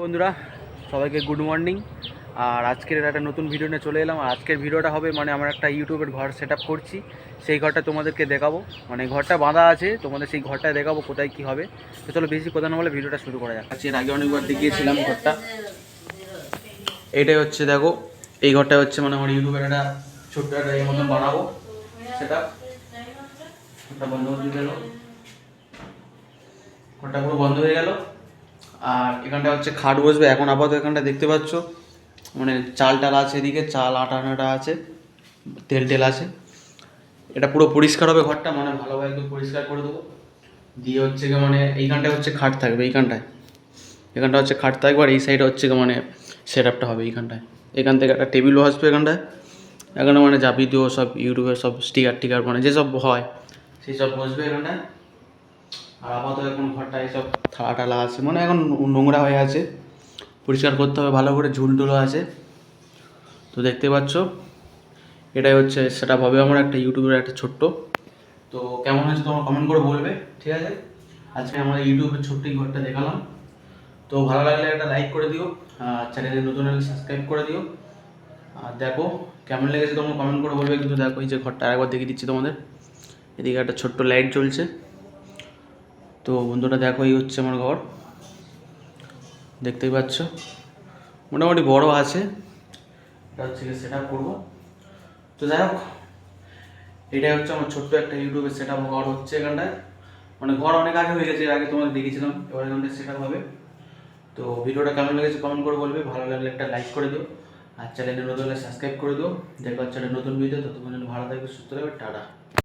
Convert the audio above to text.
বন্ধুরা, সবাইকে good morning. আর আজকের একটা নতুন ভিডিও নিয়ে চলে এলাম। আর আজকের ভিডিওটা হবে মানে আমার একটা ইউটিউবের ঘর সেট আপ করছি, সেই ঘরটা তোমাদেরকে দেখাবো। মানে ঘরটা বাঁধা আছে, তোমাদের সেই ঘরটায় দেখাবো কোথায় কি হবে। তো চলো বেশি কথা না বলে ভিডিওটা শুরু করা যাক। এর আগে অনেকবার দেখিয়েছিলাম ঘরটা। এইটাই হচ্ছে, দেখো এই ঘরটা হচ্ছে মানে আমার ইউটিউবের একটা ছোট্ট একটা এই মতন বানাবো সেট আপ। ঘরটা বন্ধ হয়ে গেল, ঘরটা পুরো বন্ধ হয়ে গেল। আর এখানটা হচ্ছে খাট বসবে। এখন আপাতত এখানটা দেখতে পাচ্ছ মানে চাল টাল আছে, এদিকে চাল আটা আটা আছে, তেল টেল আছে। এটা পুরো পরিষ্কার হবে ঘরটা, মানে ভালোভাবে একদম পরিষ্কার করে দেবো। দিয়ে হচ্ছে মানে এইখানটায় হচ্ছে খাট থাকবে, এখানটা হচ্ছে খাট থাকবে। আর এই সাইডে হচ্ছে মানে সেট আপটা হবে এইখানটায়। এখান থেকে একটা টেবিলও আসবে এখানটায়। এখানে মানে যাবতীয় সব ইউটিউবের সব স্টিকার টিকার মানে যেসব হয় সেই সব বসবে এখানটায়। আর আপাতত এখন ঘরটা এইসব থালা টালা আছে, মানে এখন নোংরা হয়ে আছে, পরিষ্কার করতে হবে ভালো করে। ঝুল টুলও আছে, তো দেখতে পাচ্ছ এটাই হচ্ছে সেটা হবে আমার একটা ইউটিউবের একটা ছোট্ট। তো কেমন হয়েছে তোমার কমেন্ট করে বলবে, ঠিক আছে? আজকে আমার ইউটিউবের ছোট্ট এই ঘরটা দেখালাম। তো ভালো লাগলে একটা লাইক করে দিও, চ্যানেলে নতুন হলে সাবস্ক্রাইব করে দিও। আর দেখো কেমন লেগেছে তোমরা কমেন্ট করে বলবে। কিন্তু দেখো এই যে ঘরটা আরেকবার দেখিয়ে দিচ্ছি তোমাদের। এদিকে একটা ছোট্ট লাইট জ্বলছে। তো বন্ধুরা দেখো এই হচ্ছে আমার ঘর, দেখতেই পাচ্ছ মোটামুটি বড় আছে। এটা হচ্ছে সেট আপ করবো। তো যাই হোক, এটাই হচ্ছে আমার ছোট্ট একটা ইউটিউবের সেট আপ ঘর হচ্ছে এখানটায়। মানে ঘর অনেক আগে হয়ে গেছে, আগে তোমাদের দেখিয়েছিলাম, এবার এখানটায় সেট আপ হবে। তো ভিডিওটা কেমন লেগেছে কমেন্ট করে বলবে, ভালো লাগলে একটা লাইক করে দিও। আর চ্যানেলে নতুন হলে সাবস্ক্রাইব করে দিও। দেখা হচ্ছে একটা নতুন ভিডিও। তো তোমার জন্য ভালো থাকবে, সুস্থ থাকবে, টাটা।